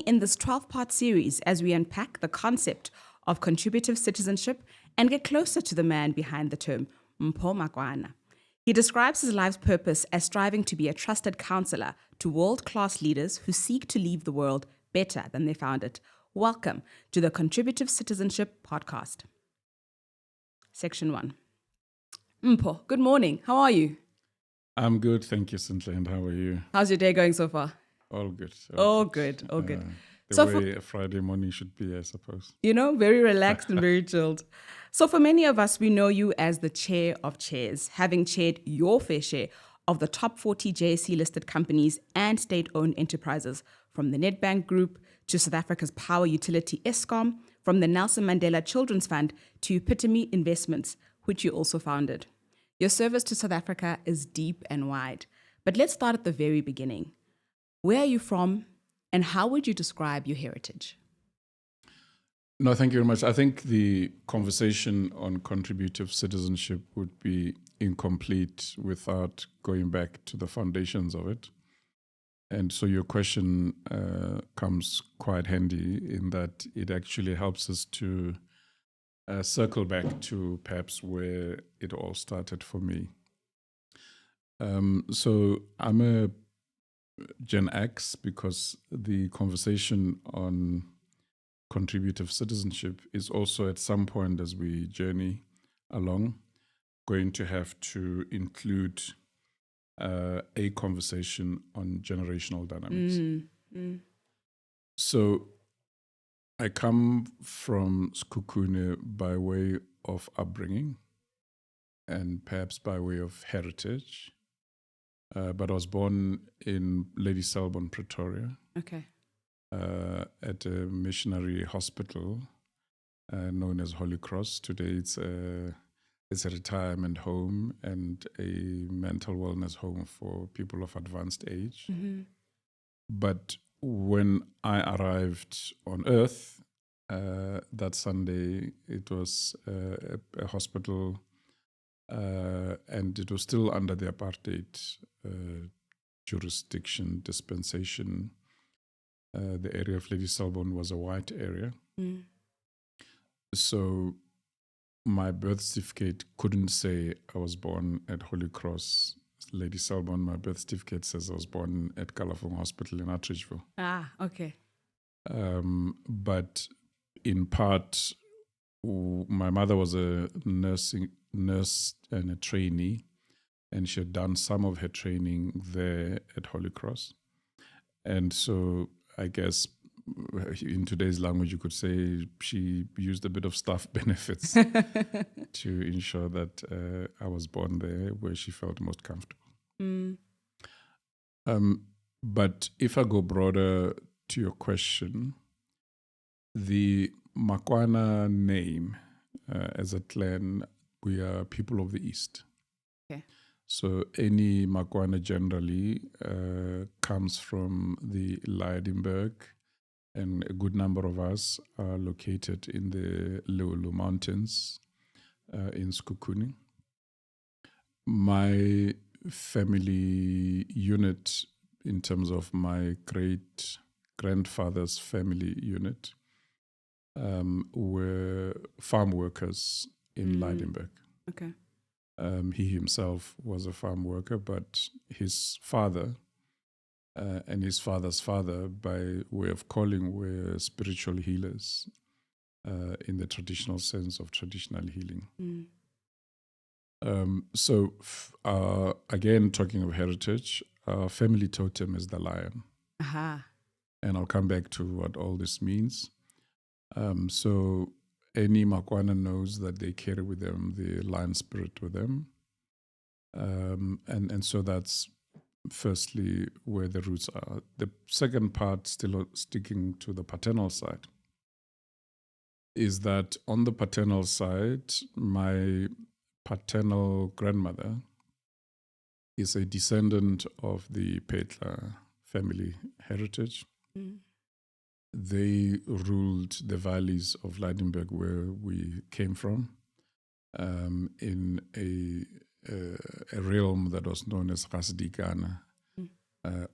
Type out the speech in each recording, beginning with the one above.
In this 12-part series as we unpack the concept of contributive citizenship and get closer to the man behind the term, Mpho Makwana. He describes his life's purpose as striving to be a trusted counselor to world-class leaders who seek to leave the world better than they found it. Welcome to the Contributive Citizenship podcast. Section 1. Mpho, good morning. How are you? I'm good, thank you, Cynthia. And how are you? How's your day going so far? All good. All good. The So way a Friday morning should be, I suppose. Very relaxed and very chilled. So for many of us, we know you as the chair of chairs, having chaired your fair share of the top 40 JSE listed companies and state-owned enterprises, from the Nedbank Group to South Africa's power utility Eskom, from the Nelson Mandela Children's Fund to Epitome Investments, which you also founded. Your service to South Africa is deep and wide. But let's start at the very beginning. Where are you from, and how would you describe your heritage? No, thank you very much. I think the conversation on contributive citizenship would be incomplete without going back to the foundations of it. And so your question comes quite handy in that it actually helps us to circle back to perhaps where it all started for me. So I'm a GenX because the conversation on contributive citizenship is also at some point as we journey along going to have to include a conversation on generational dynamics. So I come from Sekhukhune by way of upbringing and perhaps by way of heritage. But I was born in Lady Selborne, Pretoria. Okay. At a missionary hospital known as Holy Cross. Today it's a retirement home and a mental wellness home for people of advanced age. Mm-hmm. But when I arrived on earth that Sunday, it was a hospital and it was still under the apartheid jurisdiction, dispensation. The area of Lady Selborne was a white area. So my birth certificate couldn't say I was born at Holy Cross, Lady Selborne. My birth certificate says I was born at Kalafong Hospital in Atteridgeville. Ah, okay. But in part, my mother was a nurse and a trainee, and she had done some of her training there at Holy Cross. And so I guess in today's language, you could say she used a bit of staff benefits to ensure that I was born there where she felt most comfortable. But if I go broader to your question, the Makwana name, as a clan, we are people of the East. Okay. So any Makwana generally comes from the Lydenburg, and a good number of us are located in the Leulu Mountains in Sekhukhune. My family unit, in terms of my great-grandfather's family unit, were farm workers in Lydenburg. Okay. He himself was a farm worker, but his father and his father's father, by way of calling, were spiritual healers in the traditional sense of traditional healing. So again, talking of heritage, our family totem is the lion. Aha. And I'll come back to what all this means. So any Makwana knows that they carry with them the lion spirit with them. And so that's firstly where the roots are. The second part, still sticking to the paternal side, is that on the paternal side, my paternal grandmother is a descendant of the Petla family heritage. They ruled the valleys of Lydenburg, where we came from, in a realm that was known as Rasdikana,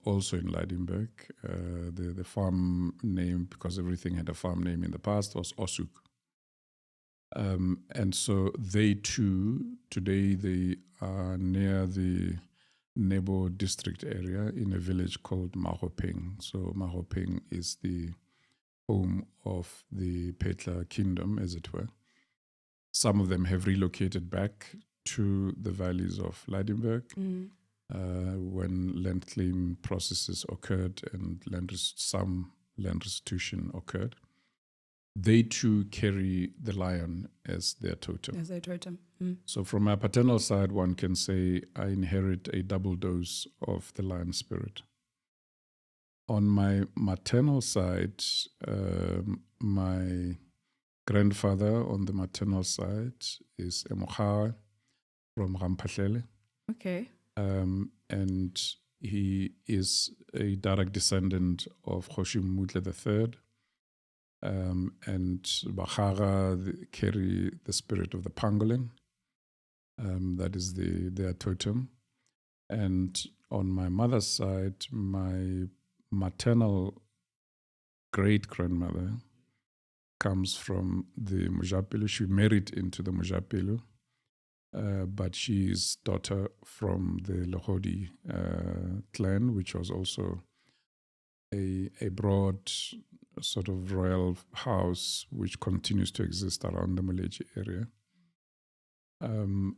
also in Lydenburg. The farm name, because everything had a farm name in the past, was Osuk. And so they too, today they are near the Nebo district area in a village called Mahopeng. So Mahopeng is the home of the Petla kingdom, as it were. Some of them have relocated back to the valleys of Lydenburg when land claim processes occurred and some land restitution occurred. They too carry the lion as their totem. As their totem. So from my paternal side, one can say I inherit a double dose of the lion spirit. On my maternal side, my grandfather on the maternal side is Emochawe from Ramphahlele. Okay. And he is a direct descendant of Kgoshi Mutle III. And Bahara carry the spirit of the pangolin. That is their totem. And on my mother's side, my maternal great-grandmother comes from the Mujapelo. She married into the Mujapelo, but she is daughter from the Lohodi clan, which was also a broad sort of royal house which continues to exist around the Maleji area.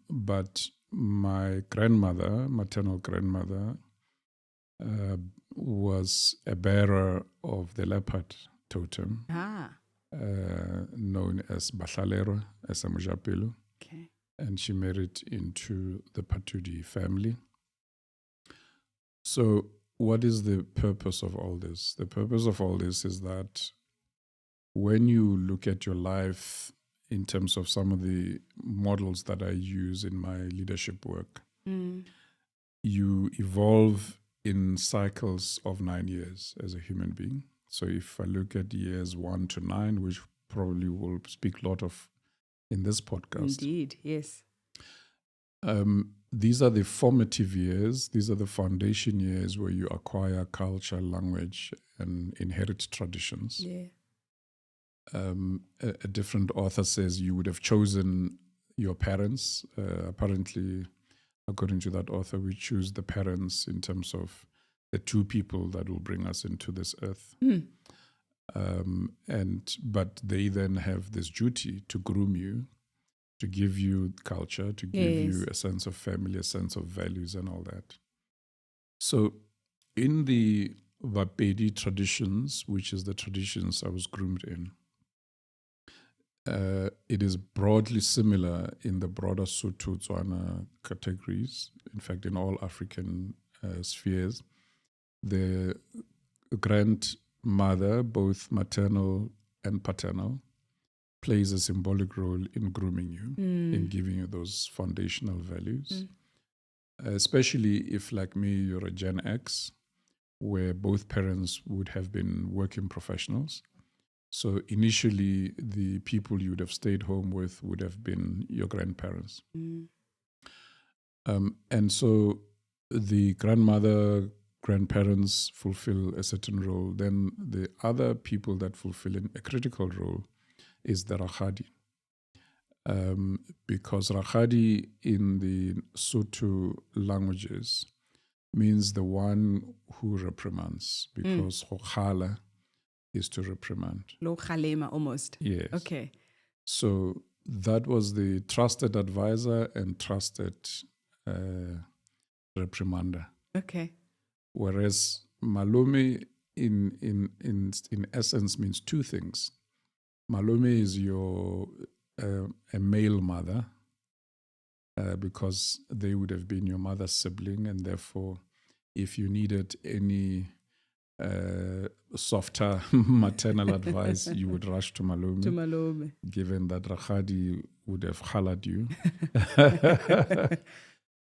But my grandmother, maternal grandmother, was a bearer of the leopard totem, known as Bahlalero, as a Mujapelo. Okay. And she married into the Patudi family. So what is the purpose of all this? The purpose of all this is that when you look at your life in terms of some of the models that I use in my leadership work, you evolve in cycles of 9 years as a human being. So if I look at years 1 to 9, which probably will speak a lot of in this podcast. Indeed, yes. These are the formative years. These are the foundation years where you acquire culture, language, and inherit traditions. Yeah. A different author says you would have chosen your parents. Apparently, according to that author, we choose the parents in terms of the two people that will bring us into this earth. But they then have this duty to groom you, to give you culture, to give you a sense of family, a sense of values and all that. So in the Vapedi traditions, which is the traditions I was groomed in, it is broadly similar in the broader Sotho Tswana categories. In fact, in all African spheres, the grandmother, both maternal and paternal, plays a symbolic role in grooming you, in giving you those foundational values. Especially if, like me, you're a Gen X, where both parents would have been working professionals. So initially, the people you would have stayed home with would have been your grandparents. And so the grandparents fulfill a certain role. Then the other people that fulfill a critical role is the Rakhadi. Because Rakhadi in the Sotho languages means the one who reprimands, because Hokhala is to reprimand. Lo khalema almost. Yes. Okay. So that was the trusted advisor and trusted reprimander. Okay. Whereas Malome in essence means two things. Malome is your a male mother, because they would have been your mother's sibling, and therefore if you needed any softer maternal advice, you would rush to Malome. To Malome. Given that Rakhadi would have hollered you.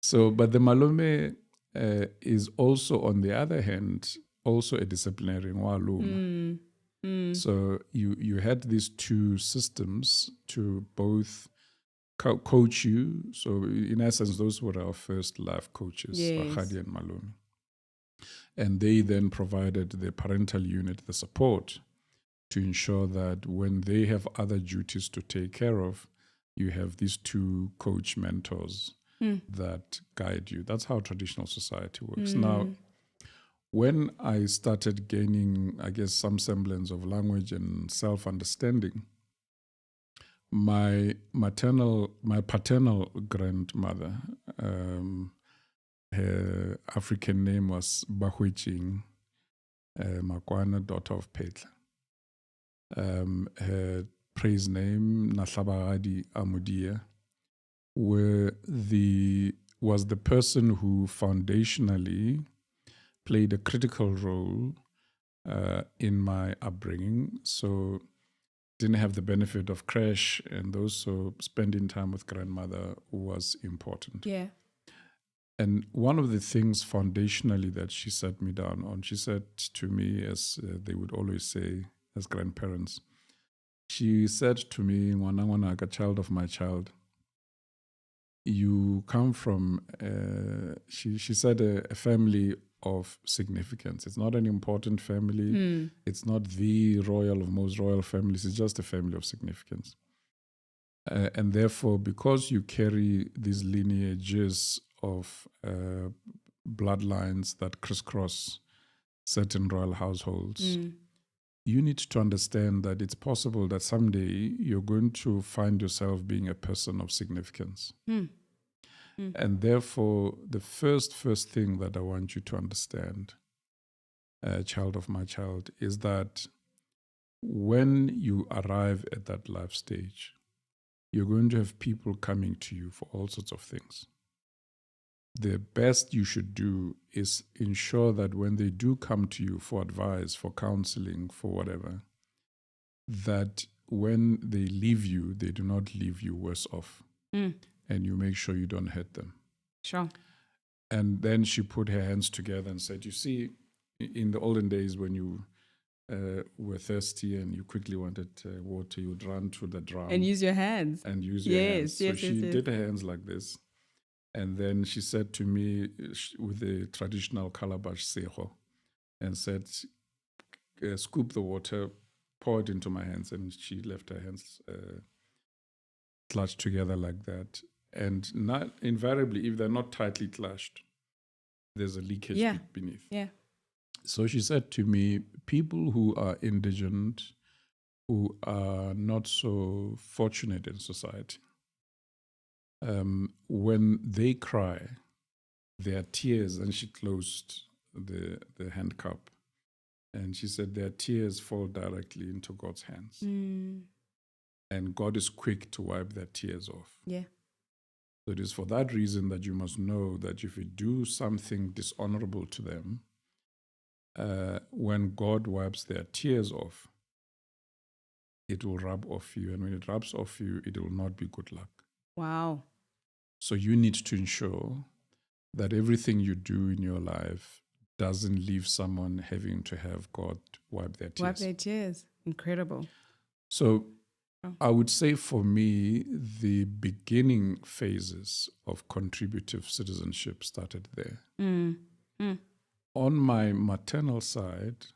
So, but the Malome is also, on the other hand, also a disciplinarian. So you had these two systems to both coach you. So in essence, those were our first life coaches, Rakhadi and Malome. And they then provided the parental unit the support to ensure that when they have other duties to take care of, you have these two coach mentors that guide you. That's how traditional society works. Now, when I started gaining, I guess, some semblance of language and self-understanding, my paternal grandmother, her African name was Bahwiching Makwana, daughter of Petla. Her praise name, Nahlabagadi Amudia, was the person who foundationally played a critical role in my upbringing. So didn't have the benefit of crash and those, so spending time with grandmother was important. Yeah. And one of the things foundationally that she set me down on, she said to me, as they would always say as grandparents, she said to me, "Ngwana, a child of my child, you come from," she said, a family of significance. It's not an important family. It's not the royal of most royal families. It's just a family of significance. And therefore, because you carry these lineages of bloodlines that crisscross certain royal households, you need to understand that it's possible that someday you're going to find yourself being a person of significance. And therefore, the first thing that I want you to understand, child of my child, is that when you arrive at that life stage, you're going to have people coming to you for all sorts of things. The best you should do is ensure that when they do come to you for advice, for counseling, for whatever, that when they leave you, they do not leave you worse off. And you make sure you don't hurt them. Sure. And then she put her hands together and said, "You see, in the olden days when you were thirsty and you quickly wanted water, you would run to the drum. And use your hands. And use your hands." So Yes, she yes. did her hands like this. And then she said to me with the traditional calabash seho, and said, "Scoop the water, pour it into my hands." And she left her hands clutched together like that. And not invariably, if they're not tightly clutched, there's a leakage beneath. Yeah. So she said to me, people who are indigent, who are not so fortunate in society, when they cry, their tears, and she closed the hand cup, and she said their tears fall directly into God's hands. And God is quick to wipe their tears off. Yeah. So it is for that reason that you must know that if you do something dishonorable to them, when God wipes their tears off, it will rub off you. And when it rubs off you, it will not be good luck. Wow. So you need to ensure that everything you do in your life doesn't leave someone having to have God wipe their tears. Wipe their tears. Incredible. So I would say for me, the beginning phases of contributive citizenship started there. On my maternal side,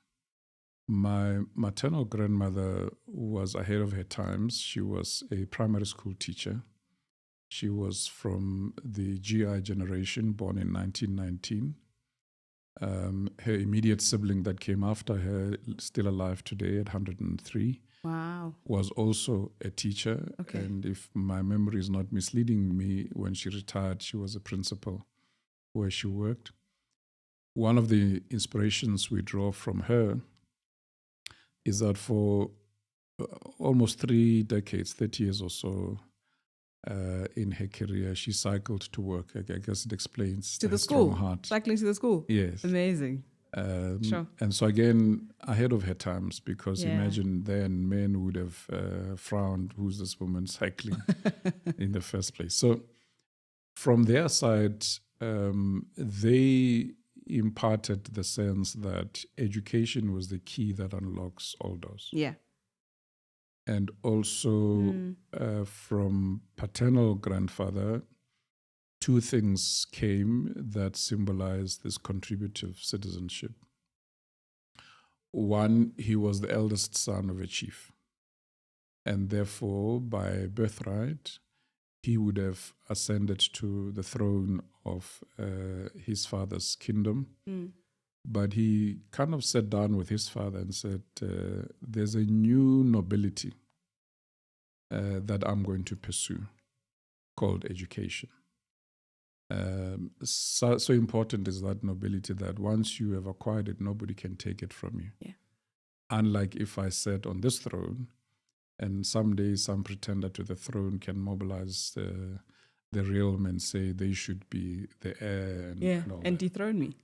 my maternal grandmother was ahead of her times. She was a primary school teacher. She was from the GI generation, born in 1919. Her immediate sibling that came after her, still alive today at 103, wow, was also a teacher. Okay. And if my memory is not misleading me, when she retired, she was a principal where she worked. One of the inspirations we draw from her is that for almost 3 decades, 30 years or so, in her career, she cycled to work. I guess it explains to her the strong school. heart. Cycling to the school. Yes. Amazing. Sure. And so again, ahead of her times, because Yeah. imagine then men would have frowned, who's this woman cycling in the first place. So from their side, they imparted the sense that education was the key that unlocks all doors. Yeah. And also from paternal grandfather, two things came that symbolized this contributive citizenship. One, he was the eldest son of a chief, and therefore, by birthright, he would have ascended to the throne of his father's kingdom. But he kind of sat down with his father and said, there's a new nobility that I'm going to pursue called education. So important is that nobility that once you have acquired it, nobody can take it from you. Yeah. Unlike if I sat on this throne and someday some pretender to the throne can mobilize the realm and say they should be the heir and all and that. dethrone me.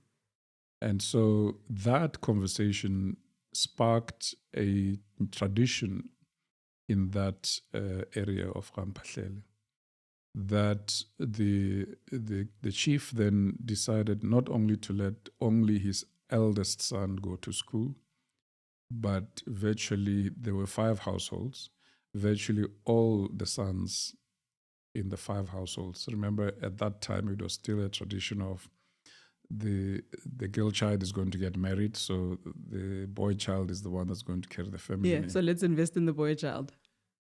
And so that conversation sparked a tradition in that area of Rampahlele, that the chief then decided not only to let only his eldest son go to school, but virtually there were 5 households, virtually all the sons in the 5 households. Remember, at that time, it was still a tradition of the girl child is going to get married, so the boy child is the one that's going to carry the family name. So let's invest in the boy child.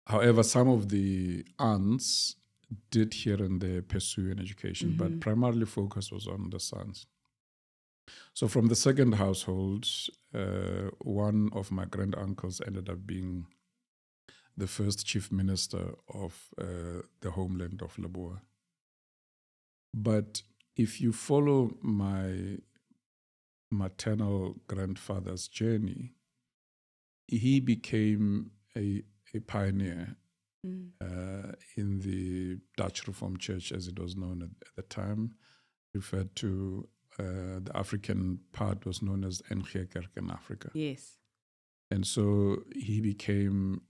However, some of the aunts did here and there pursue an education, but primarily focus was on the sons. So from the second household, one of my grand uncles ended up being the first chief minister of the homeland of Leboa. But if you follow my maternal grandfather's journey, he became a pioneer in the Dutch Reformed Church, as it was known at the time, referred to the African part was known as NG Kerk in Africa. Yes. And so he became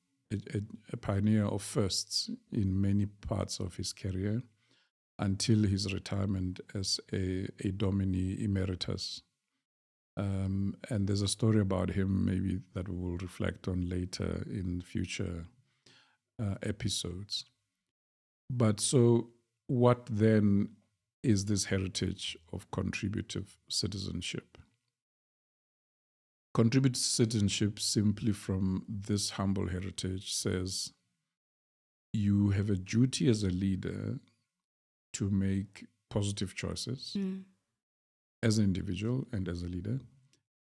a pioneer of firsts in many parts of his career until his retirement as a Domini Emeritus. And there's a story about him maybe that we will reflect on later in future episodes. But so what then is this heritage of contributive citizenship? Contributive citizenship, simply from this humble heritage, says you have a duty as a leader to make positive choices as an individual and as a leader.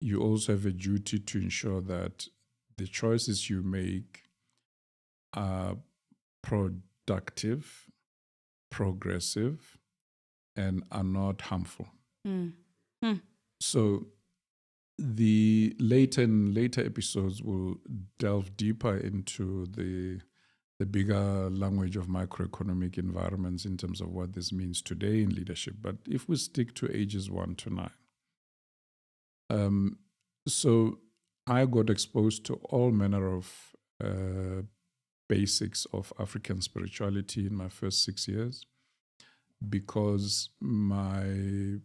You also have a duty to ensure that the choices you make are productive, progressive, and are not harmful. So the later episodes will delve deeper into the bigger language of microeconomic environments in terms of what this means today in leadership. But if we stick to ages 1 to 9, so I got exposed to all manner of basics of African spirituality in my first 6 years, because my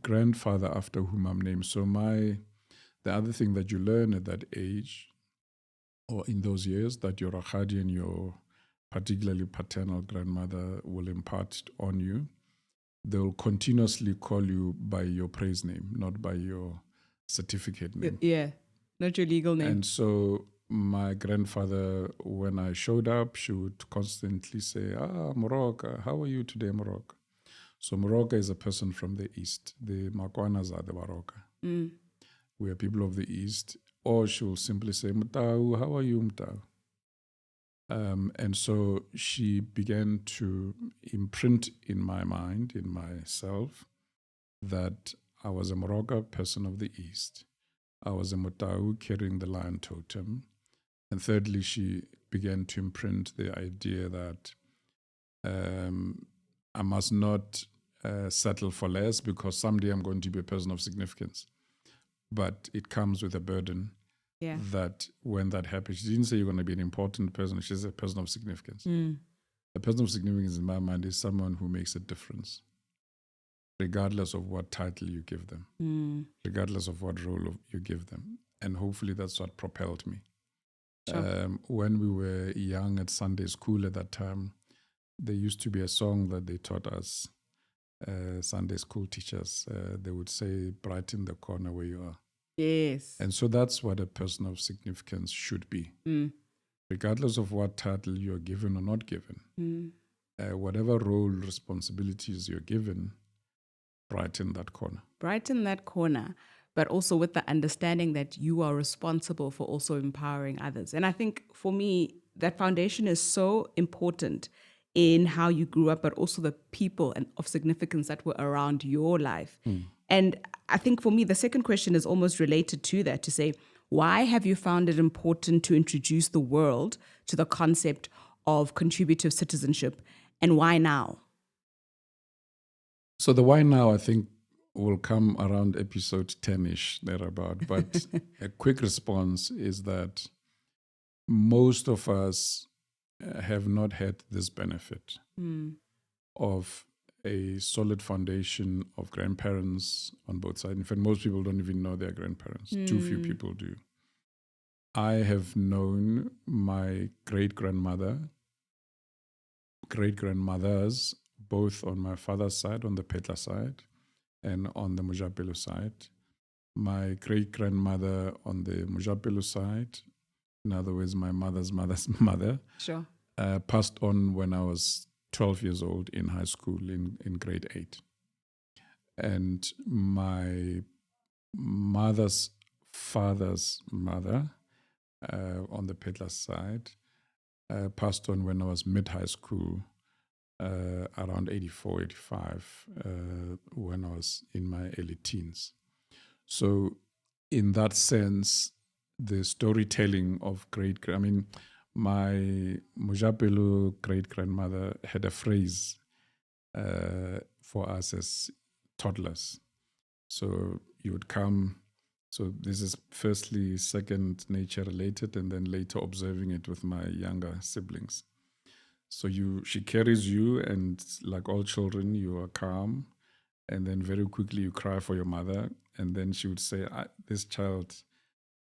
grandfather, after whom I'm named, so the other thing that you learn at that age or in those years that your Rakgadi and your particularly paternal grandmother will impart on you, they will continuously call you by your praise name, not by your certificate name. Yeah, not your legal name. And so my grandfather, when I showed up, she would constantly say, Moroka, how are you today, Moroka? So Moroka is a person from the East. The Makwanas are the Baroka. We are people of the East. Or she will simply say, Mutau, how are you, Mutau? And so she began to imprint in my mind, in myself, that I was a Moroka person of the East. I was a Mutau carrying the lion totem. And thirdly, she began to imprint the idea that I must not settle for less, because someday I'm going to be a person of significance. But it comes with a burden that when that happens, she didn't say you're going to be an important person, she's a person of significance. A person of significance in my mind is someone who makes a difference, regardless of what title you give them, regardless of what role you give them. And hopefully that's what propelled me. Sure. When we were young at Sunday school at that time, there used to be a song that they taught us Sunday school teachers, they would say, brighten the corner where you are. Yes. And so that's what a person of significance should be, regardless of what title you're given or not given. Whatever role, responsibilities you're given, brighten that corner. Brighten that corner, but also with the understanding that you are responsible for also empowering others. And I think for me, that foundation is so important in how you grew up, but also the people and of significance that were around your life. And I think for me, the second question is almost related to that, to say, why have you found it important to introduce the world to the concept of contributive citizenship, and why now? So the why now, I think, will come around episode 10-ish, thereabout. But a quick response is that most of us have not had this benefit of a solid foundation of grandparents on both sides. In fact, most people don't even know their grandparents. Too few people do. I have known my great-grandmothers, both on my father's side, on the Petla side, and on the Mojapelo side. My great-grandmother on the Mojapelo side, in other words, my mother's mother's mother, Sure. passed on when I was 12 years old in high school in grade 8. And my mother's father's mother on the Petla side passed on when I was mid-high school, around 84, 85, when I was in my early teens. So in that sense, the storytelling of my Mojapelo great-grandmother had a phrase for us as toddlers. So you would come, so this is firstly second nature related, and then later observing it with my younger siblings. So she carries you, and like all children, you are calm, and then very quickly you cry for your mother, and then she would say, this child,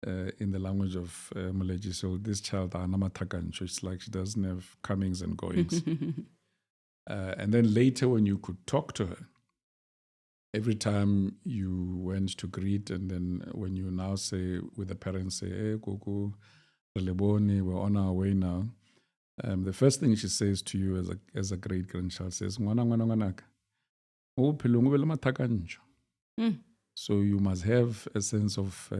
in the language of Maleji, so this child, it's like she doesn't have comings and goings. And then later when you could talk to her, every time you went to greet, and then when you now say with the parents, say, hey, Kuku, we're on our way now. The first thing she says to you as a great grandchild says, ngwanaka, so you must have a sense of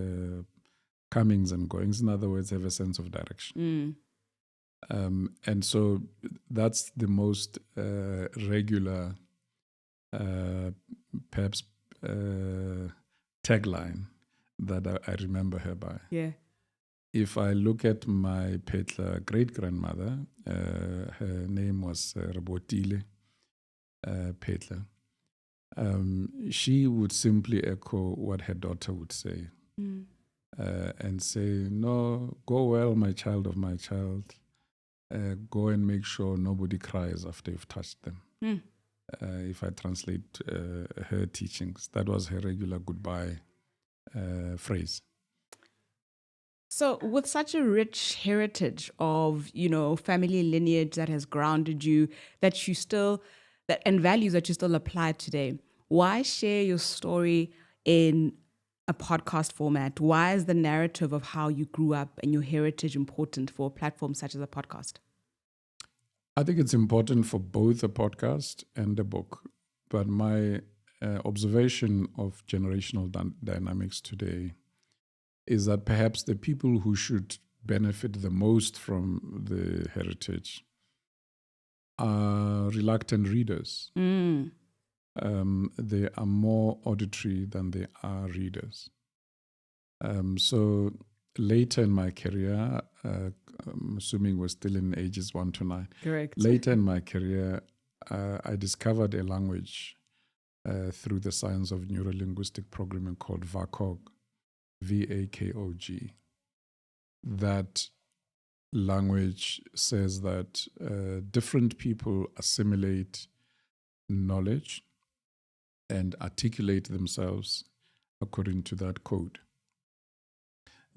comings and goings. In other words, have a sense of direction. And so that's the most regular, perhaps, tagline that I remember her by. Yeah. If I look at my Petla great-grandmother, her name was Rabotile Petla. She would simply echo what her daughter would say and say, no, go well, my child of my child. Go and make sure nobody cries after you've touched them. If I translate her teachings, that was her regular goodbye phrase. So with such a rich heritage of, family lineage that has grounded you, that you still, and values that you still apply today, why share your story in a podcast format? Why is the narrative of how you grew up and your heritage important for a platform such as a podcast? I think it's important for both a podcast and a book. But my observation of generational dynamics today is that perhaps the people who should benefit the most from the heritage are reluctant readers. They are more auditory than they are readers. So later in my career, I'm assuming we're still in ages 1 to 9. Correct. Later in my career, I discovered a language through the science of neurolinguistic programming called VAKOG, VAKOG. That language says that different people assimilate knowledge and articulate themselves according to that code.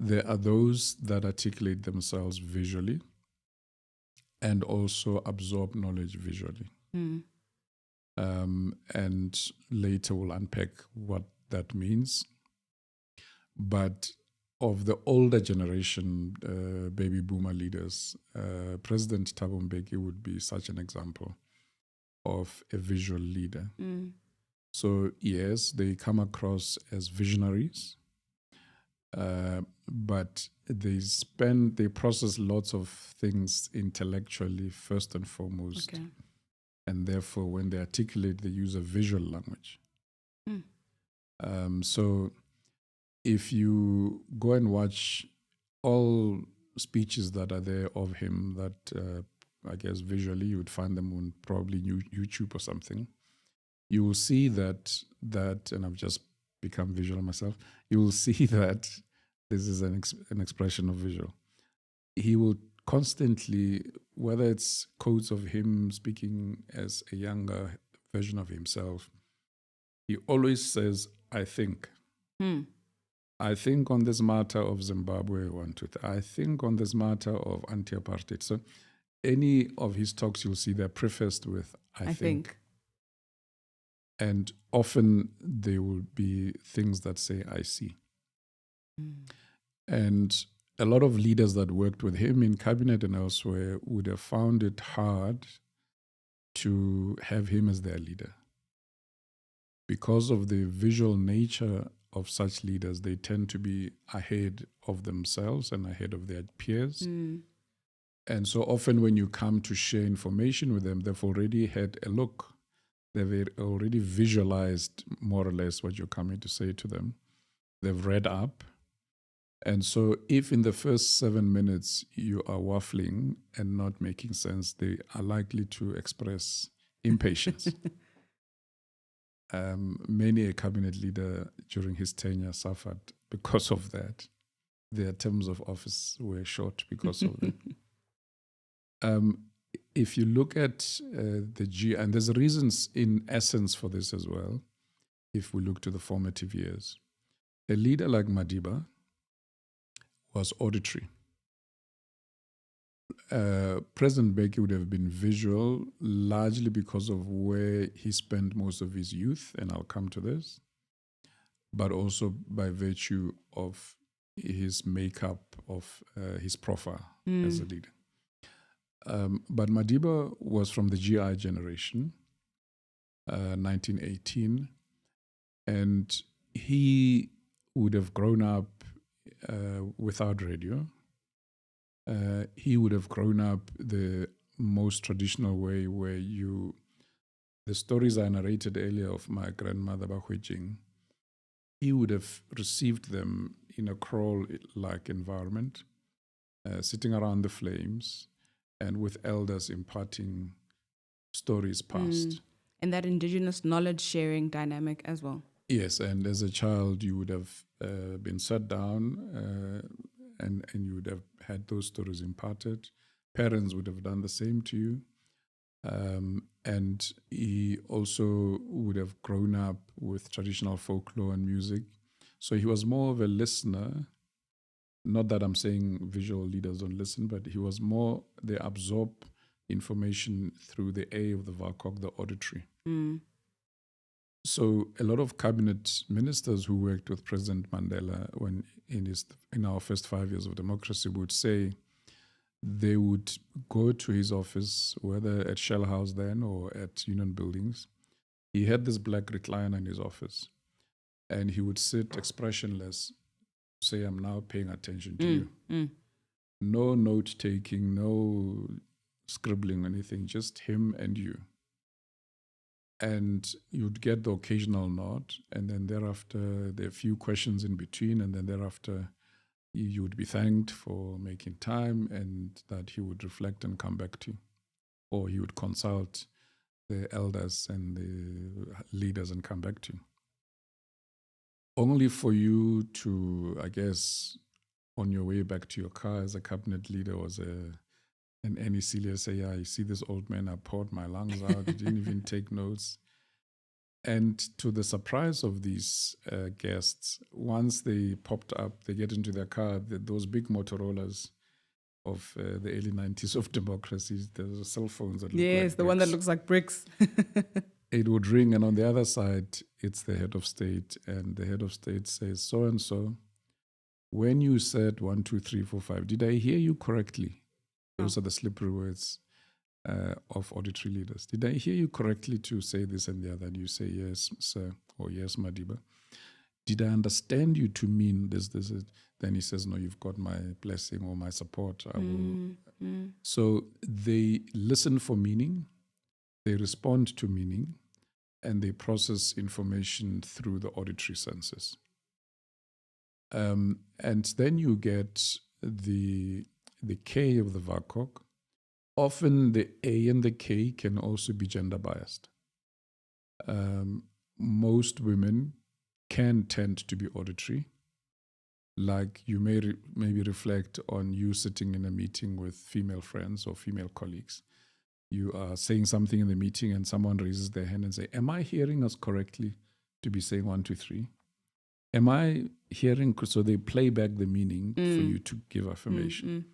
There are those that articulate themselves visually and also absorb knowledge visually. and later we'll unpack what that means. But of the older generation, baby boomer leaders, President Thabo Mbeki would be such an example of a visual leader. So yes, they come across as visionaries, but they process lots of things intellectually first and foremost. Okay. And therefore, when they articulate, they use a visual language. So if you go and watch all speeches that are there of him that I guess visually you would find them on probably YouTube or something, you will see that, and I've just become visual myself, you will see that this is an expression of visual. He will constantly, whether it's quotes of him speaking as a younger version of himself, he always says, I think. I think on this matter of Zimbabwe, I think on this matter of anti-apartheid. So any of his talks you'll see they're prefaced with, I think. And often they will be things that say, I see. And a lot of leaders that worked with him in cabinet and elsewhere would have found it hard to have him as their leader. Because of the visual nature of such leaders, they tend to be ahead of themselves and ahead of their peers. And so often when you come to share information with them, they've already had a look. They've already visualized more or less what you're coming to say to them. They've read up. And so if in the first 7 minutes you are waffling and not making sense, they are likely to express impatience. Many a cabinet leader during his tenure suffered because of that. Their terms of office were short because of that. If you look at and there's reasons in essence for this as well, if we look to the formative years. A leader like Madiba was auditory. President Mbeki would have been visual largely because of where he spent most of his youth, and I'll come to this, but also by virtue of his makeup of his profile as a leader. But Madiba was from the GI generation, 1918, and he would have grown up without radio. He would have grown up the most traditional way where the stories I narrated earlier of my grandmother Bahwejing, he would have received them in a crawl-like environment, sitting around the flames and with elders imparting stories past. And that indigenous knowledge sharing dynamic as well. Yes, and as a child you would have been sat down and you would have had those stories imparted. Parents would have done the same to you. And he also would have grown up with traditional folklore and music. So he was more of a listener. Not that I'm saying visual leaders don't listen, but he was more, they absorb information through the A of the VACOG, the auditory. So a lot of cabinet ministers who worked with President Mandela when in our first 5 years of democracy would say they would go to his office, whether at Shell House then or at Union Buildings. He had this black recliner in his office, and he would sit expressionless, say, I'm now paying attention to you. No note-taking, no scribbling, anything, just him and you. And you'd get the occasional nod, and then thereafter there are a few questions in between, and then thereafter you would be thanked for making time, and that he would reflect and come back to you. Or he would consult the elders and the leaders and come back to you. Only for you to, I guess, on your way back to your car as a cabinet leader was an NEC say, yeah, you see this old man, I poured my lungs out, he didn't even take notes. And to the surprise of these guests, once they popped up, they get into their car, those big Motorola's of the early 90s of democracy, the cell phones that look like the one that bricks. looks like bricks. it would ring, and on the other side, it's the head of state, and the head of state says, so and so, when you said 1, 2, 3, 4, 5, did I hear you correctly? Those are the slippery words of auditory leaders. Did I hear you correctly to say this and the other? And you say, yes, sir, or yes, Madiba. Did I understand you to mean this, this? Then he says, no, you've got my blessing or my support. I will. So they listen for meaning, they respond to meaning, and they process information through the auditory senses. And then you get the K of the VACOG. Often the A and the K can also be gender biased. Most women can tend to be auditory. Like you may maybe reflect on you sitting in a meeting with female friends or female colleagues. You are saying something in the meeting and someone raises their hand and say, am I hearing us correctly to be saying 1, 2, 3? Am I hearing? So they play back the meaning for you to give affirmation.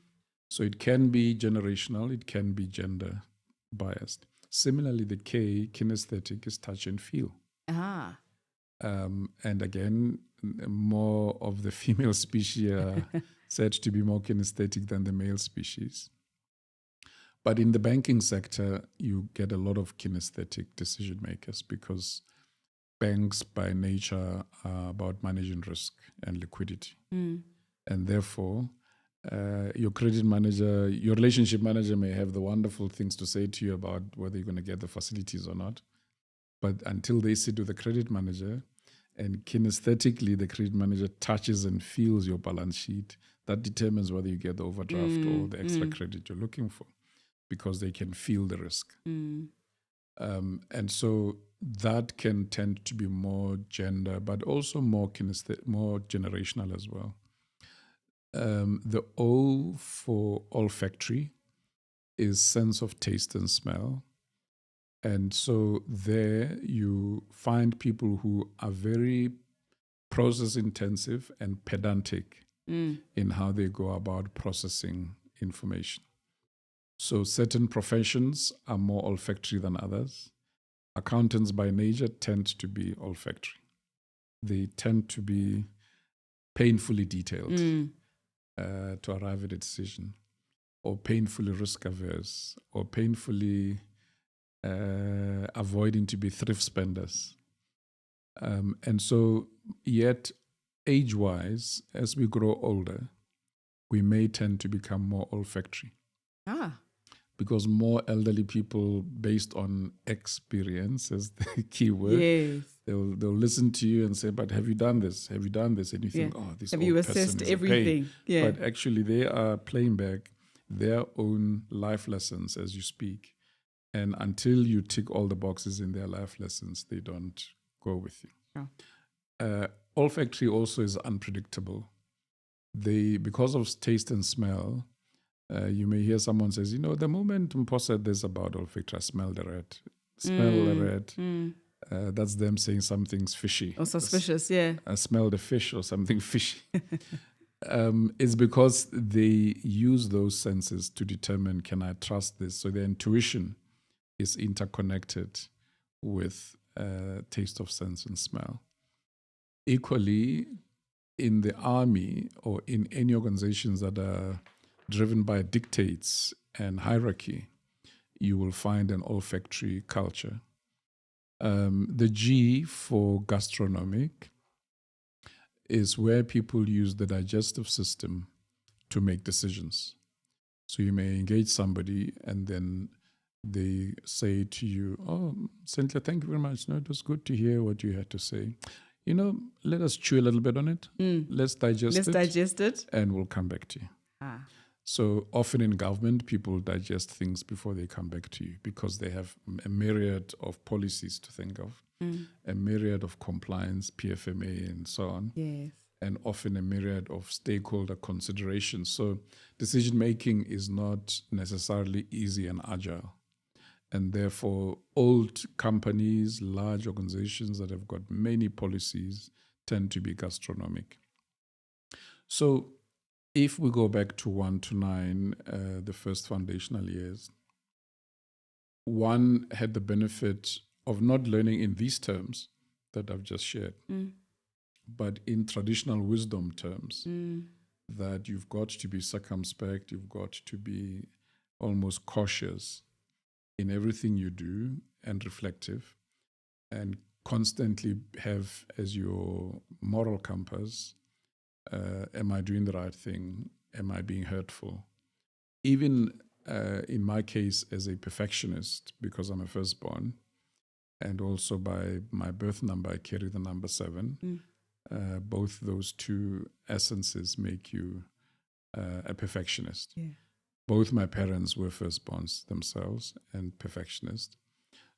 So it can be generational, it can be gender biased. Similarly, the K, kinesthetic, is touch and feel. And again, more of the female species are said to be more kinesthetic than the male species. But in the banking sector, you get a lot of kinesthetic decision makers because banks by nature are about managing risk and liquidity. And therefore, your credit manager, your relationship manager may have the wonderful things to say to you about whether you're going to get the facilities or not. But until they sit with the credit manager and kinesthetically the credit manager touches and feels your balance sheet, that determines whether you get the overdraft or the extra credit you're looking for, because they can feel the risk. And so that can tend to be more gender, but also more more generational as well. The O for olfactory is sense of taste and smell. And so there you find people who are very process intensive and pedantic in how they go about processing information. So certain professions are more olfactory than others. Accountants by nature tend to be olfactory. They tend to be painfully detailed to arrive at a decision, or painfully risk averse, or painfully avoiding to be thrift spenders. And so yet age-wise, as we grow older, we may tend to become more olfactory. Because more elderly people, based on experience as the key word, they'll listen to you and say, but have you done this? Have you done this? And you think, oh, this have old you person assessed is everything? a pain. But actually they are playing back their own life lessons as you speak. And until you tick all the boxes in their life lessons, they don't go with you. Olfactory also is unpredictable. Because of taste and smell, you may hear someone says, the moment Mpo said this about olfactory, I smell the red. Smell the red. That's them saying something's fishy. Or suspicious, I smell the fish or something fishy. It's because they use those senses to determine, can I trust this? So their intuition is interconnected with taste of sense and smell. Equally, in the army or in any organizations that are driven by dictates and hierarchy, you will find an olfactory culture. The G for gastronomic is where people use the digestive system to make decisions. So you may engage somebody and then they say to you, oh, Cynthia, thank you very much. No, it was good to hear what you had to say. Let us chew a little bit on it. Let's digest it. And we'll come back to you. So often in government, people digest things before they come back to you because they have a myriad of policies to think of, a myriad of compliance, PFMA, and so on. And often a myriad of stakeholder considerations. So decision-making is not necessarily easy and agile. And therefore, old companies, large organizations that have got many policies tend to be gastronomic. So if we go back to 1 to 9, the first foundational years, 1 had the benefit of not learning in these terms that I've just shared, but in traditional wisdom terms, that you've got to be circumspect, you've got to be almost cautious in everything you do and reflective, and constantly have as your moral compass, am I doing the right thing? Am I being hurtful? Even in my case as a perfectionist, because I'm a firstborn, and also by my birth number, I carry the number 7. Both those two essences make you a perfectionist. Yeah. Both my parents were firstborns themselves and perfectionists.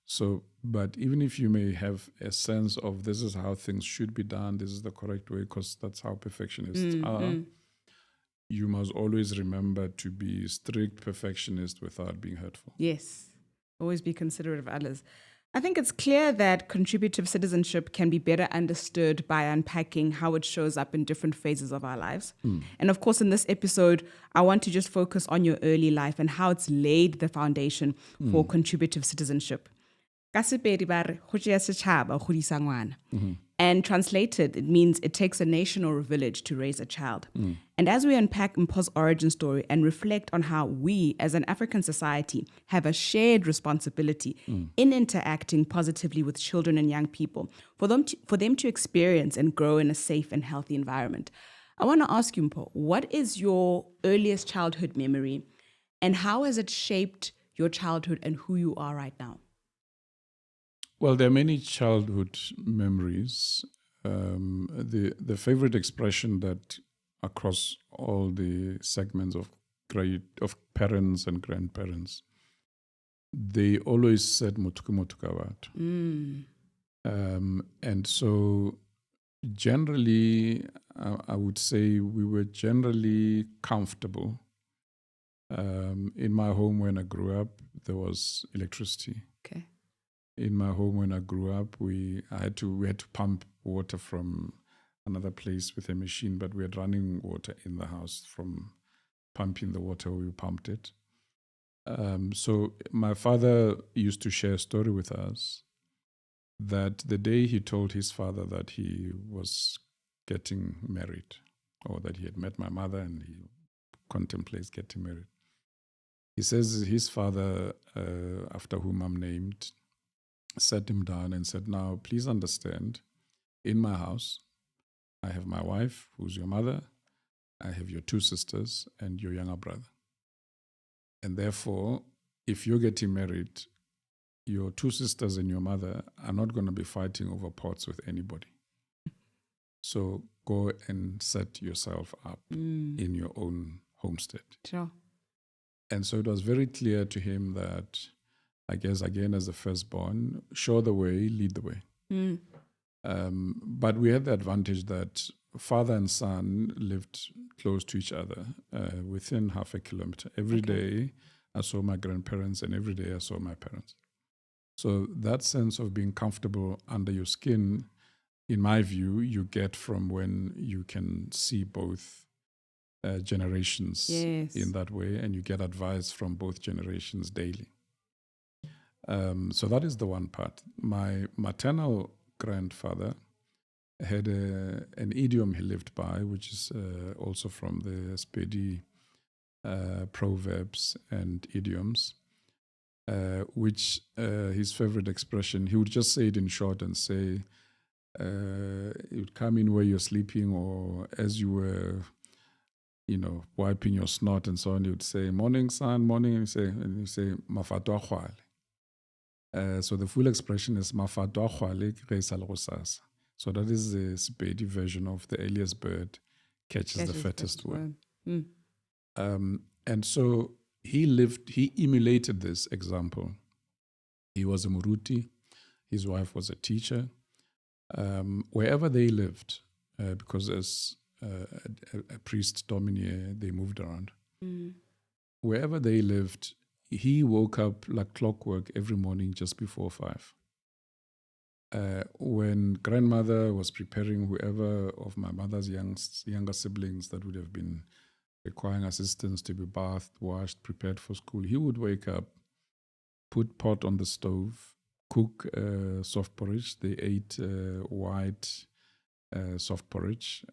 So, but even if you may have a sense of this is how things should be done, this is the correct way, because that's how perfectionists are, you must always remember to be strict perfectionist without being hurtful. Yes. Always be considerate of others. I think it's clear that contributive citizenship can be better understood by unpacking how it shows up in different phases of our lives. And of course, in this episode, I want to just focus on your early life and how it's laid the foundation for contributive citizenship. Ka Sepedi ba re, "Go tšea setšhaba go godisa ngwana." And translated, it means it takes a nation or a village to raise a child. And as we unpack Mpho's origin story and reflect on how we, as an African society, have a shared responsibility in interacting positively with children and young people, for them to experience and grow in a safe and healthy environment, I want to ask you, Mpho, what is your earliest childhood memory, and how has it shaped your childhood and who you are right now? Well, there are many childhood memories. The favorite expression that across all the segments of parents and grandparents, they always said "Motuka motuka watu." And so generally, I would say we were generally comfortable. In my home when I grew up, there was electricity. Okay. In my home when I grew up, we had to pump water from another place with a machine, but we had running water in the house from pumping the water. We pumped it. So my father used to share a story with us that the day he told his father that he was getting married, or that he had met my mother and he contemplates getting married, he says his father, after whom I'm named, sat him down and said, "Now, please understand, in my house, I have my wife, who's your mother, I have your 2 sisters and your younger brother. And therefore, if you're getting married, your 2 sisters and your mother are not going to be fighting over pots with anybody. So go and set yourself up in your own homestead." Sure. And so it was very clear to him that, I guess, again, as the firstborn, show the way, lead the way. But we had the advantage that father and son lived close to each other, within half a kilometer. Every day I saw my grandparents, and every day I saw my parents. So that sense of being comfortable under your skin, in my view, you get from when you can see both generations in that way, and you get advice from both generations daily. So that is the one part. My maternal grandfather had an idiom he lived by, which is also from the Spedi proverbs and idioms, which his favorite expression, he would just say it in short and say, it would come in where you're sleeping, or as you were, wiping your snot and so on, he would say, "Morning, son, morning," and you say, "Mafatwa khwale." So the full expression is "Mafatwa khwale ke sa le go sasa." So that is the Spedi version of the earliest bird catches the fattest worm. And so he emulated this example. He was a Muruti. His wife was a teacher. Wherever they lived, because as a priest dominier, they moved around. Wherever they lived, he woke up like clockwork every morning just before 5. When grandmother was preparing whoever of my mother's younger siblings that would have been requiring assistance to be bathed, washed, prepared for school, he would wake up, put pot on the stove, cook soft porridge. They ate white soft porridge,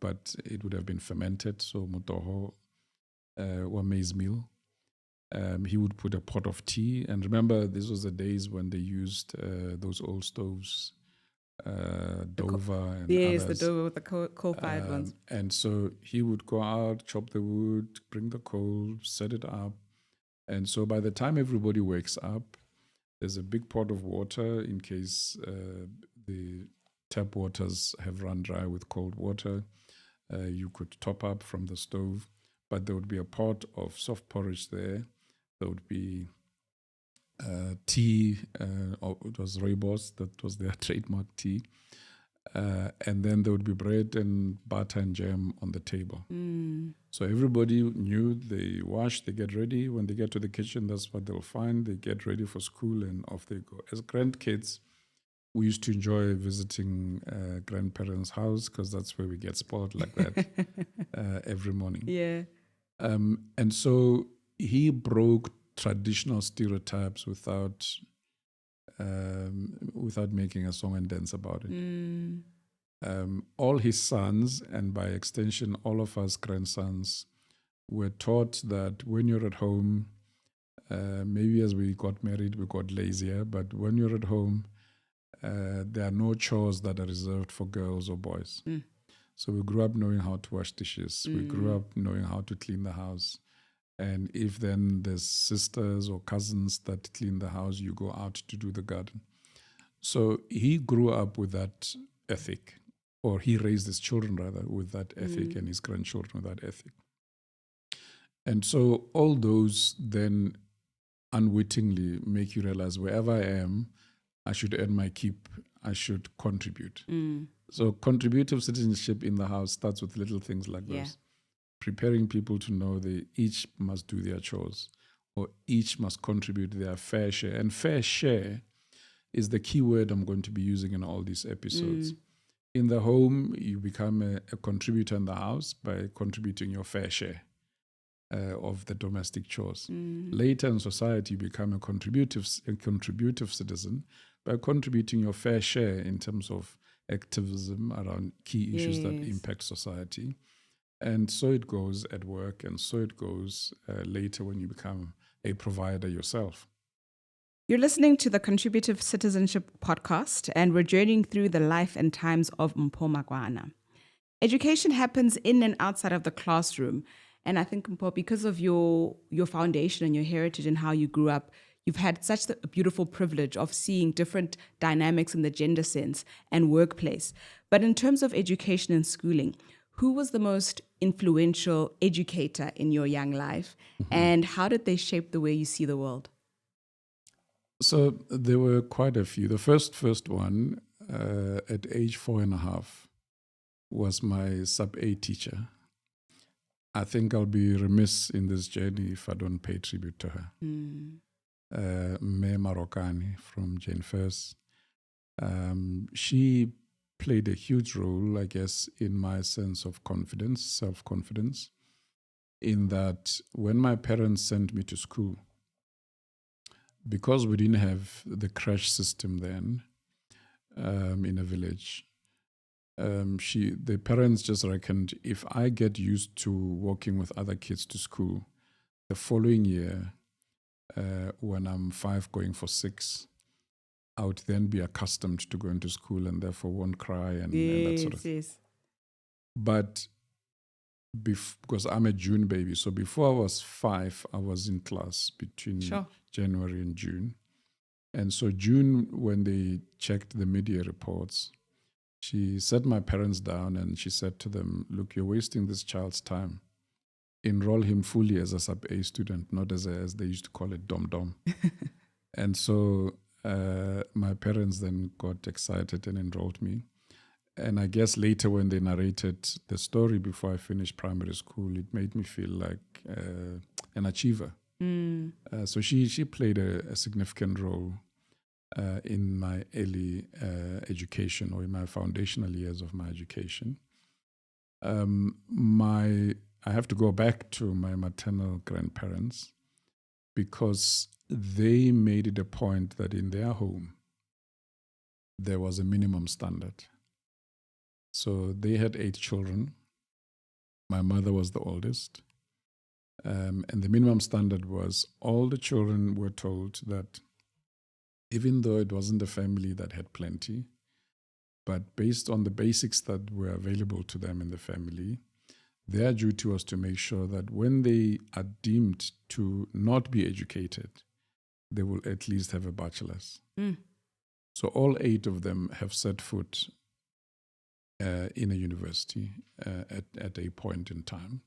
but it would have been fermented, so motoho or maize meal. He would put a pot of tea, and remember, this was the days when they used those old stoves, Dover and Yes, the others. dough with the coal-fired ones. And so he would go out, chop the wood, bring the coal, set it up. And so by the time everybody wakes up, there's a big pot of water in case the tap waters have run dry with cold water. You could top up from the stove, but there would be a pot of soft porridge there. There would be tea, it was rooibos, that was their trademark tea. And then there would be bread and butter and jam on the table. So everybody knew they wash, they get ready. When they get to the kitchen, that's what they'll find. They get ready for school and off they go. As grandkids, we used to enjoy visiting grandparents' house because that's where we get spoiled like that every morning. Yeah. And so he broke traditional stereotypes without making a song and dance about it. All his sons, and by extension, all of us grandsons, were taught that when you're at home, maybe as we got married, we got lazier, but when you're at home, there are no chores that are reserved for girls or boys. So we grew up knowing how to wash dishes. We grew up knowing how to clean the house. And if then there's sisters or cousins that clean the house, you go out to do the garden. So he grew up with that ethic, or he raised his children rather with that ethic, and his grandchildren with that ethic. And so all those then unwittingly make you realize wherever I am, I should earn my keep, I should contribute. So contributive citizenship in the house starts with little things like those. Preparing people to know they each must do their chores, or each must contribute their fair share. And fair share is the key word I'm going to be using in all these episodes. In the home, you become a contributor in the house by contributing your fair share of the domestic chores. Later in society, you become a contributive citizen by contributing your fair share in terms of activism around key issues that impact society. And so it goes at work, and so it goes later when you become a provider yourself. You're listening to the Contributive Citizenship podcast, and we're journeying through the life and times of Mpho Makwana. Education happens in and outside of the classroom. And I think, Mpho, because of your foundation and your heritage and how you grew up, you've had such a beautiful privilege of seeing different dynamics in the gender sense and workplace. But in terms of education and schooling, who was the most influential educator in your young life, and how did they shape the way you see the world? So there were quite a few. The first one at age 4.5 was my sub-A teacher. I think I'll be remiss in this journey if I don't pay tribute to her. Me Marokani from Jane First. She played a huge role, I guess, in my sense of confidence, self-confidence, in that when my parents sent me to school, because we didn't have the crash system then in a village, the parents just reckoned if I get used to walking with other kids to school, the following year, when I'm 5 going for 6, I would then be accustomed to going to school and therefore won't cry and that sort of thing. Yes. But because I'm a June baby, so before I was 5, I was in class between January and June. And so June, when they checked the media reports, she sat my parents down and she said to them, look, you're wasting this child's time. Enroll him fully as a sub-A student, not as they used to call it, dom-dom. And so my parents then got excited and enrolled me. And I guess later when they narrated the story before I finished primary school, it made me feel like an achiever. So she played a significant role in my early education, or in my foundational years of my education. I have to go back to my maternal grandparents. because they made it a point that in their home, there was a minimum standard. So they had 8 children. My mother was the oldest. And the minimum standard was all the children were told that even though it wasn't a family that had plenty, but based on the basics that were available to them in the family, their duty was to make sure that when they are deemed to not be educated, they will at least have a bachelor's. So all 8 of them have set foot in a university at a point in time.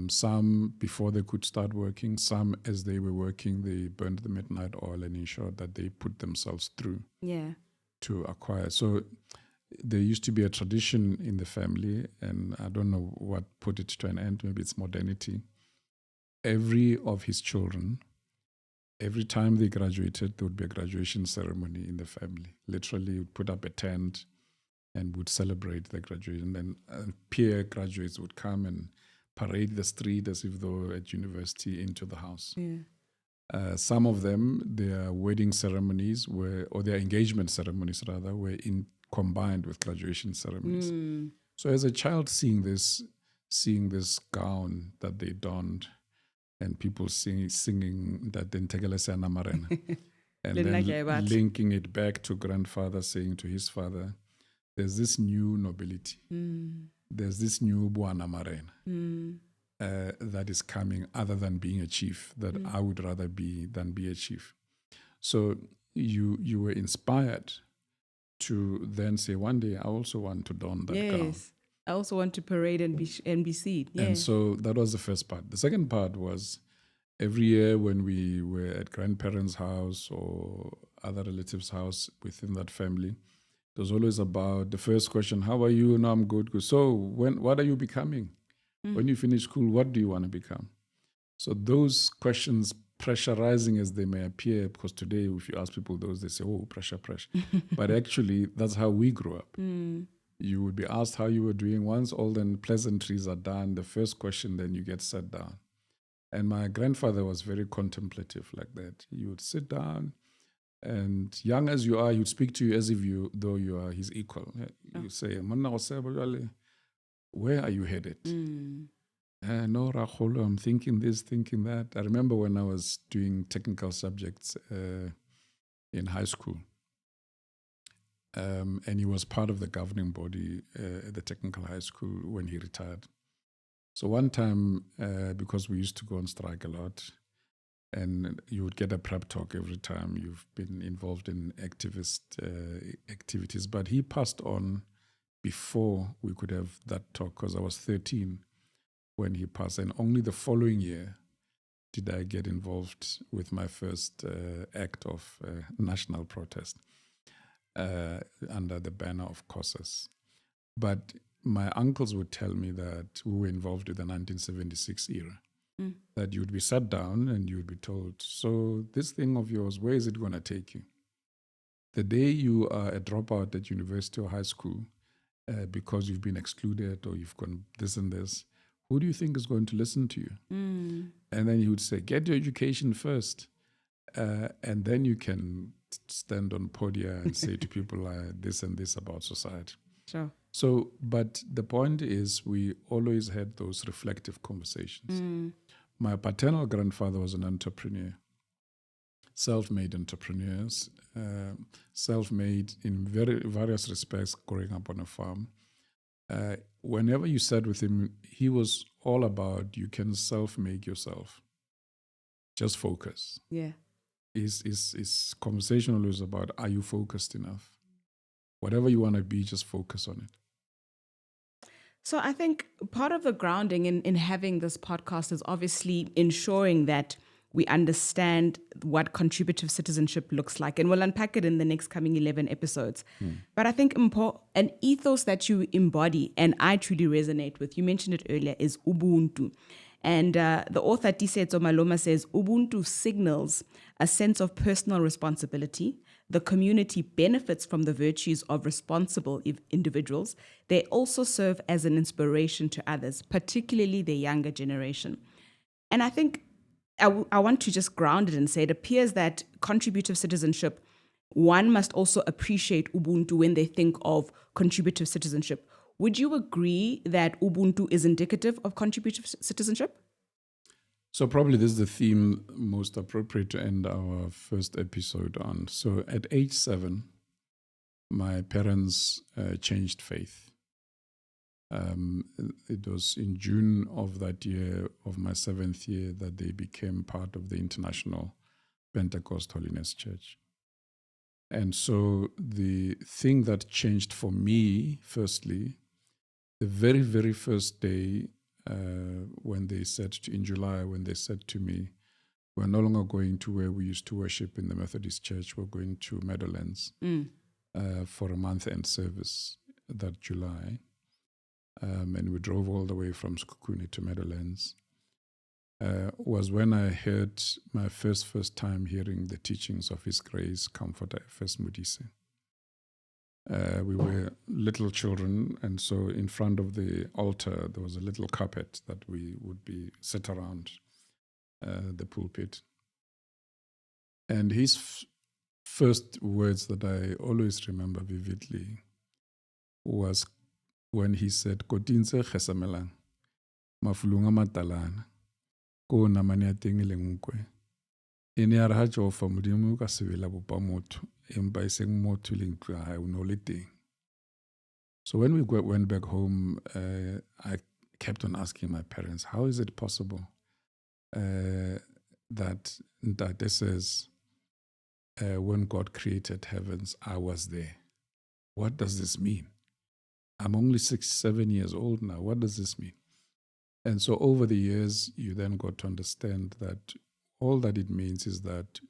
Some before they could start working, some as they were working, they burned the midnight oil and ensured that they put themselves through to acquire. So there used to be a tradition in the family, and I don't know what put it to an end, maybe it's modernity. Every of his children, every time they graduated, there would be a graduation ceremony in the family. Literally, would put up a tent and would celebrate the graduation. Then peer graduates would come and parade the street as if they were at university into the house. Some of them, their wedding ceremonies were, or their engagement ceremonies rather, were combined with graduation ceremonies. So as a child seeing this gown that they donned, and people singing that the Ntegelesana Marena, and then linking it back to grandfather saying to his father, there's this new nobility. There's this new Buana Marena that is coming other than being a chief, that I would rather be than be a chief. So you were inspired to then say, one day I also want to don that gown. I also want to parade and be seen. And so that was the first part. The second part was every year when we were at grandparents' house or other relatives' house within that family, it was always about the first question, how are you? No, I'm good. So what are you becoming? When you finish school, what do you want to become? So those questions, pressurizing as they may appear, because today if you ask people those, they say, oh, pressure. But actually, that's how we grew up. You would be asked how you were doing. Once all the pleasantries are done, the first question, then you get sat down. And my grandfather was very contemplative like that. He would sit down, and young as you are, he'd speak to you as if though you are his equal. You say, where are you headed? No, Raholo, I'm thinking this, thinking that. I remember when I was doing technical subjects in high school, and he was part of the governing body at the technical high school when he retired. So one time, because we used to go on strike a lot, and you would get a prep talk every time you've been involved in activist activities, but he passed on before we could have that talk, because I was 13 when he passed, and only the following year did I get involved with my first act of national protest under the banner of chores. But my uncles would tell me that we were involved with the 1976 era, that you would be sat down and you would be told, so this thing of yours, where is it going to take you? The day you are a dropout at university or high school because you've been excluded or you've gone this and this, who do you think is going to listen to you? And then he would say, get your education first, and then you can stand on podia and say to people this and this about society. Sure. So, but the point is, we always had those reflective conversations. My paternal grandfather was an entrepreneur, self-made entrepreneurs, self-made in various respects, growing up on a farm. Whenever you sat with him, he was all about you can self-make yourself. Just focus. Yeah. His conversation always about, are you focused enough? Whatever you want to be, just focus on it. So I think part of the grounding in having this podcast is obviously ensuring that we understand what contributive citizenship looks like. And we'll unpack it in the next coming 11 episodes. But I think an ethos that you embody, and I truly resonate with, you mentioned it earlier, is Ubuntu. And the author Tisetso Maloma says, Ubuntu signals a sense of personal responsibility. The community benefits from the virtues of responsible individuals. They also serve as an inspiration to others, particularly the younger generation. And I think I want to just ground it and say it appears that contributive citizenship, one must also appreciate Ubuntu when they think of contributive citizenship. Would you agree that Ubuntu is indicative of contributive citizenship? So probably this is the theme most appropriate to end our first episode on. So at age 7, my parents changed faith. It was in June of that year, of my 7th year, that they became part of the International Pentecost Holiness Church. And so the thing that changed for me, firstly, the very, very first day when they said, in July, when they said to me, we're no longer going to where we used to worship in the Methodist Church, we're going to Meadowlands for a month-end service that July. And we drove all the way from Skukuni to Meadowlands, was when I heard my first time hearing the teachings of His Grace Comforter F.S. Modise. We were little children, and so in front of the altar, there was a little carpet that we would be set around the pulpit. And his first words that I always remember vividly was when he said, "Kotinse khesamelang, mafulunga matalana, ko namane ateng lengkwe." Ene ya re ha Jehova Modimo ka sebela bopa motho, empa eseng motho le ntlo ya hae o ne o le teng. So when we went back home, I kept on asking my parents, how is it possible that Ntate says, when God created heavens, I was there? What does this mean? I'm only 6-7 years old now. What does this mean? And so over the years, you then got to understand that all that it means is that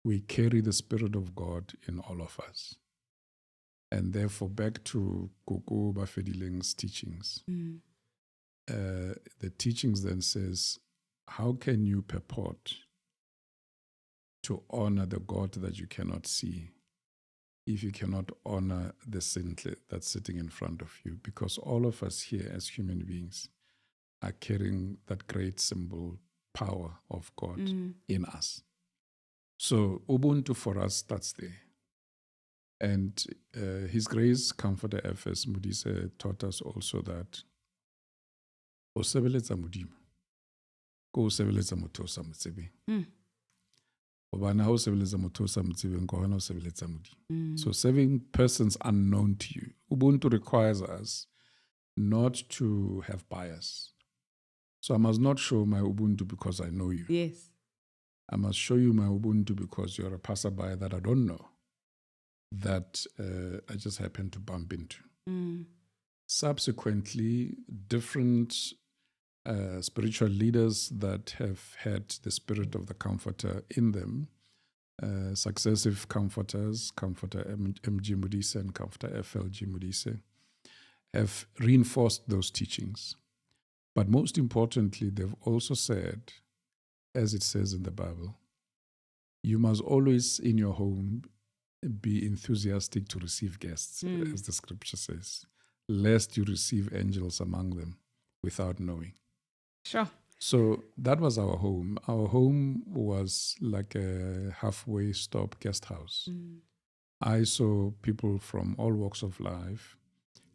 we carry the Spirit of God in all of us. And therefore, back to Koko Bafedileng's teachings, the teachings then says, how can you purport to honor the God that you cannot see if you cannot honor the saint that's sitting in front of you? Because all of us here as human beings are carrying that great symbol, power of God in us. So Ubuntu for us starts there. And His Grace Comforter F.S. Modise taught us also that o sebeletsa Modimo, ko o sebeletsa motho o sa mo tsebeng. Hobane ha o sebeletsa motho o sa mo tsebeng, ko hona o sebeletsa Modimo. So serving persons unknown to you. Ubuntu requires us not to have bias. So I must not show my Ubuntu because I know you. Yes. I must show you my Ubuntu because you're a passerby that I don't know, that I just happen to bump into. Subsequently, different spiritual leaders that have had the spirit of the comforter in them, successive comforters, Comforter M.G. Modise and Comforter F.L.G. Modise, have reinforced those teachings. But most importantly, they've also said, as it says in the Bible, you must always in your home be enthusiastic to receive guests, as the scripture says, lest you receive angels among them without knowing. Sure. So that was our home. Our home was like a halfway stop guest house. I saw people from all walks of life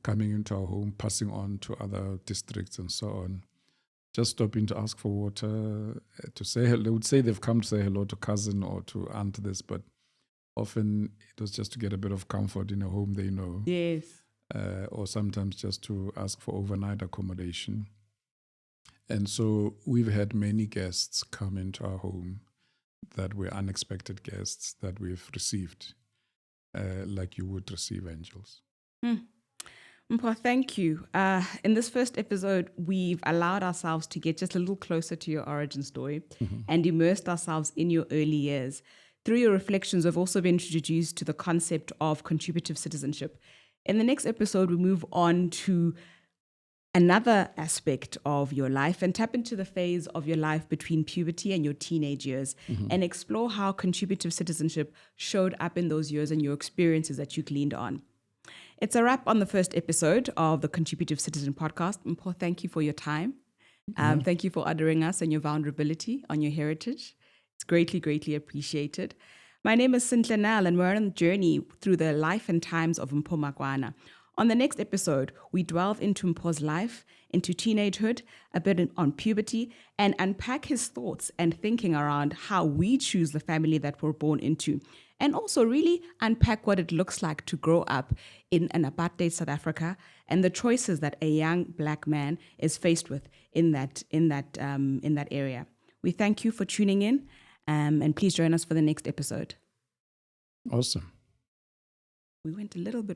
coming into our home, passing on to other districts and so on, just stopping to ask for water, to say hello. They would say they've come to say hello to cousin or to aunt this, but often it was just to get a bit of comfort in a home they know. Yes. Or sometimes just to ask for overnight accommodation. And so we've had many guests come into our home that were unexpected guests that we've received, like you would receive angels. Mpho, thank you. In this first episode, we've allowed ourselves to get just a little closer to your origin story and immersed ourselves in your early years. Through your reflections, we've also been introduced to the concept of contributive citizenship. In the next episode, we move on to another aspect of your life and tap into the phase of your life between puberty and your teenage years and explore how contributive citizenship showed up in those years and your experiences that you gleaned on. It's a wrap on the first episode of the Contributive Citizen podcast. Mpho, thank you for your time. Thank you for honoring us and your vulnerability on your heritage. It's greatly, greatly appreciated. My name is Sintle Nal, and we're on a journey through the life and times of Mpho Makwana. On the next episode, we delve into Mpho's life, into teenagehood, a bit on puberty, and unpack his thoughts and thinking around how we choose the family that we're born into, and also really unpack what it looks like to grow up in an apartheid South Africa and the choices that a young Black man is faced with in that area. We thank you for tuning in, and please join us for the next episode. Awesome. We went a little bit